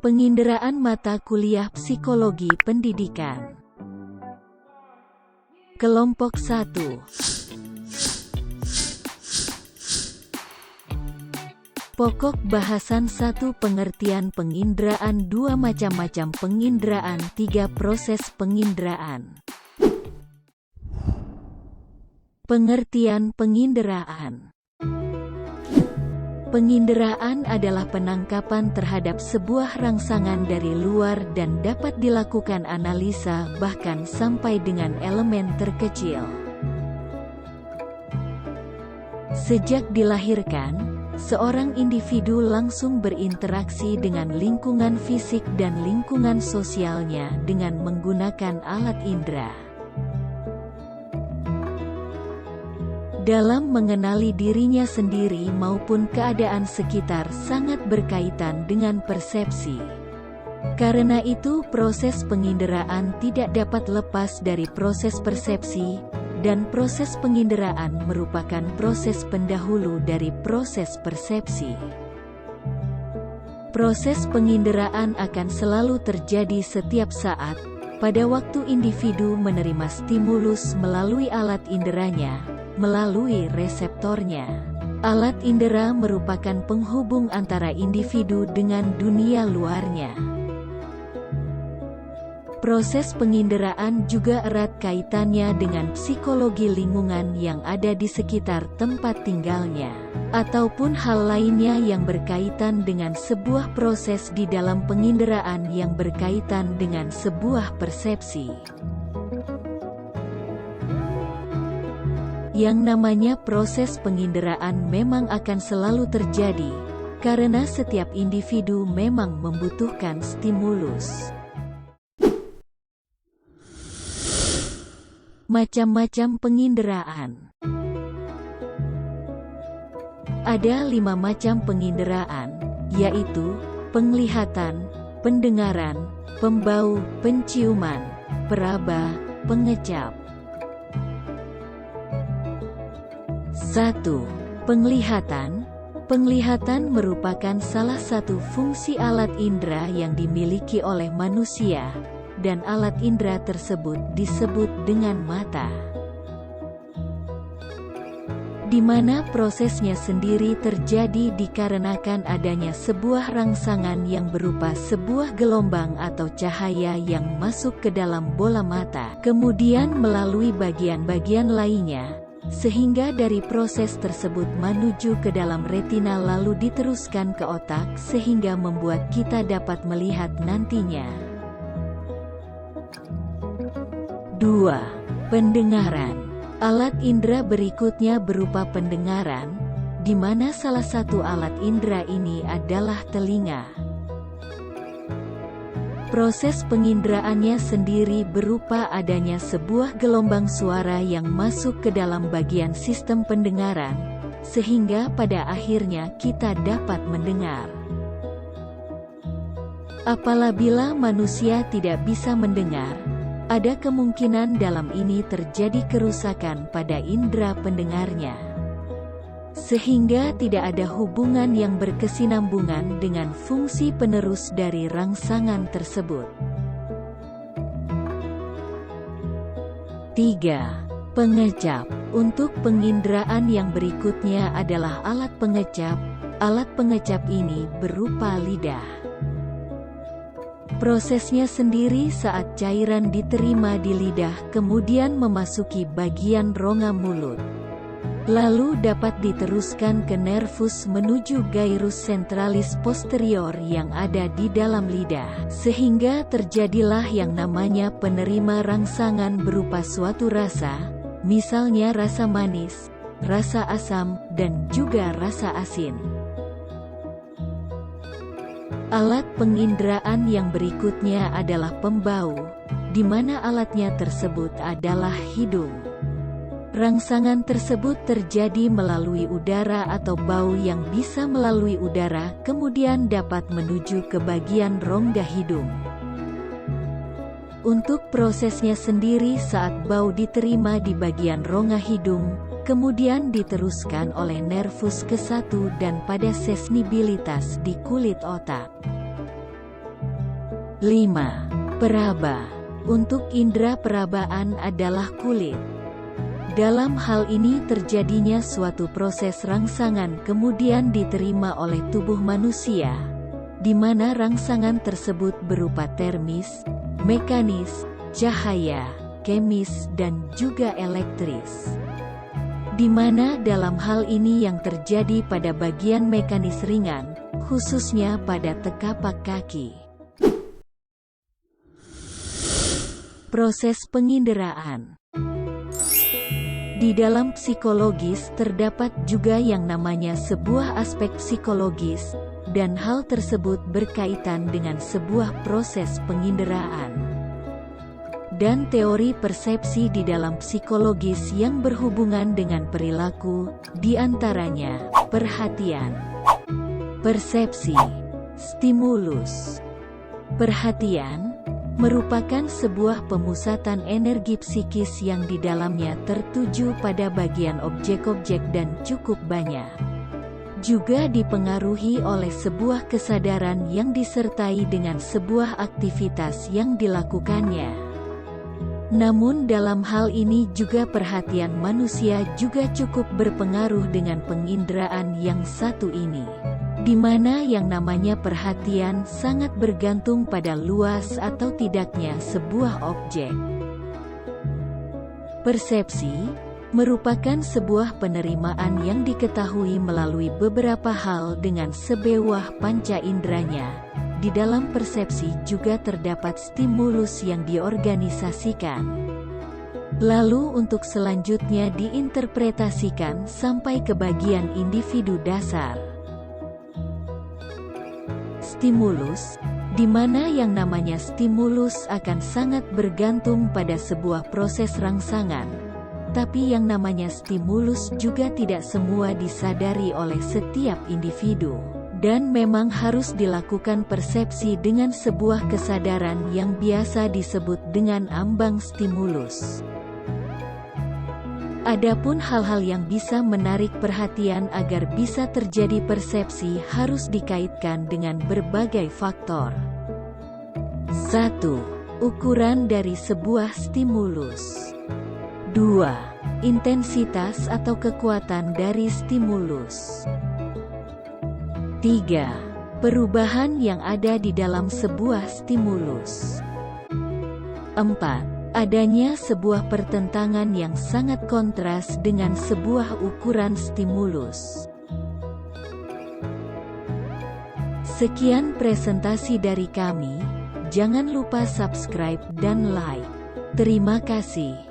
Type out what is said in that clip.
Penginderaan mata kuliah Psikologi Pendidikan. Kelompok 1. Pokok bahasan 1. Pengertian penginderaan. 2. Macam-macam penginderaan. 3. Proses penginderaan. Pengertian penginderaan. Penginderaan adalah penangkapan terhadap sebuah rangsangan dari luar dan dapat dilakukan analisa bahkan sampai dengan elemen terkecil. Sejak dilahirkan, seorang individu langsung berinteraksi dengan lingkungan fisik dan lingkungan sosialnya dengan menggunakan alat indera. Dalam mengenali dirinya sendiri maupun keadaan sekitar sangat berkaitan dengan persepsi. Karena itu proses penginderaan tidak dapat lepas dari proses persepsi, dan proses penginderaan merupakan proses pendahulu dari proses persepsi. Proses penginderaan akan selalu terjadi setiap saat, pada waktu individu menerima stimulus melalui alat inderanya, melalui reseptornya. Alat indera merupakan penghubung antara individu dengan dunia luarnya. Proses penginderaan juga erat kaitannya dengan psikologi lingkungan yang ada di sekitar tempat tinggalnya, ataupun hal lainnya yang berkaitan dengan sebuah proses di dalam penginderaan yang berkaitan dengan sebuah persepsi. Yang namanya proses penginderaan memang akan selalu terjadi, karena setiap individu memang membutuhkan stimulus. Macam-macam penginderaan. Ada 5 macam penginderaan, yaitu penglihatan, pendengaran, pembau, penciuman, peraba, pengecap. 1. Penglihatan. Penglihatan merupakan salah satu fungsi alat indera yang dimiliki oleh manusia, dan alat indera tersebut disebut dengan mata. Di mana prosesnya sendiri terjadi dikarenakan adanya sebuah rangsangan yang berupa sebuah gelombang atau cahaya yang masuk ke dalam bola mata, kemudian melalui bagian-bagian lainnya, sehingga dari proses tersebut menuju ke dalam retina lalu diteruskan ke otak sehingga membuat kita dapat melihat nantinya. 2. Pendengaran. Alat indera berikutnya berupa pendengaran, di mana salah satu alat indera ini adalah telinga. Proses penginderaannya sendiri berupa adanya sebuah gelombang suara yang masuk ke dalam bagian sistem pendengaran, sehingga pada akhirnya kita dapat mendengar. Apabila manusia tidak bisa mendengar, ada kemungkinan dalam ini terjadi kerusakan pada indera pendengarnya, sehingga tidak ada hubungan yang berkesinambungan dengan fungsi penerus dari rangsangan tersebut. 3. Pengecap. Untuk penginderaan yang berikutnya adalah alat pengecap. Alat pengecap ini berupa lidah. Prosesnya sendiri saat cairan diterima di lidah kemudian memasuki bagian rongga mulut, lalu dapat diteruskan ke nervus menuju gyrus centralis posterior yang ada di dalam lidah, sehingga terjadilah yang namanya penerima rangsangan berupa suatu rasa, misalnya rasa manis, rasa asam, dan juga rasa asin. Alat penginderaan yang berikutnya adalah pembau, di mana alatnya tersebut adalah hidung. Rangsangan tersebut terjadi melalui udara atau bau yang bisa melalui udara kemudian dapat menuju ke bagian rongga hidung. Untuk prosesnya sendiri saat bau diterima di bagian rongga hidung, kemudian diteruskan oleh nervus ke-1 dan pada sesnibilitas di kulit otak. 5. Peraba. Untuk indera perabaan adalah kulit. Dalam hal ini terjadinya suatu proses rangsangan kemudian diterima oleh tubuh manusia, di mana rangsangan tersebut berupa termis, mekanis, cahaya, kemis dan juga elektris. Di mana dalam hal ini yang terjadi pada bagian mekanis ringan, khususnya pada telapak kaki. Proses penginderaan. Di dalam psikologis terdapat juga yang namanya sebuah aspek psikologis, dan hal tersebut berkaitan dengan sebuah proses penginderaan. Dan teori persepsi di dalam psikologis yang berhubungan dengan perilaku, diantaranya perhatian, persepsi, stimulus. Perhatian merupakan sebuah pemusatan energi psikis yang di dalamnya tertuju pada bagian objek-objek dan cukup banyak. Juga dipengaruhi oleh sebuah kesadaran yang disertai dengan sebuah aktivitas yang dilakukannya. Namun dalam hal ini juga perhatian manusia juga cukup berpengaruh dengan penginderaan yang satu ini, di mana yang namanya perhatian sangat bergantung pada luas atau tidaknya sebuah objek. Persepsi merupakan sebuah penerimaan yang diketahui melalui beberapa hal dengan sebuah panca inderanya. Di dalam persepsi juga terdapat stimulus yang diorganisasikan. Lalu untuk selanjutnya diinterpretasikan sampai ke bagian individu dasar. Stimulus, di mana yang namanya stimulus akan sangat bergantung pada sebuah proses rangsangan. Tapi yang namanya stimulus juga tidak semua disadari oleh setiap individu. Dan memang harus dilakukan persepsi dengan sebuah kesadaran yang biasa disebut dengan ambang stimulus. Adapun hal-hal yang bisa menarik perhatian agar bisa terjadi persepsi harus dikaitkan dengan berbagai faktor. 1. Ukuran dari sebuah stimulus. 2. Intensitas atau kekuatan dari stimulus. 3. Perubahan yang ada di dalam sebuah stimulus. 4. Adanya sebuah pertentangan yang sangat kontras dengan sebuah ukuran stimulus. Sekian presentasi dari kami, jangan lupa subscribe dan like. Terima kasih.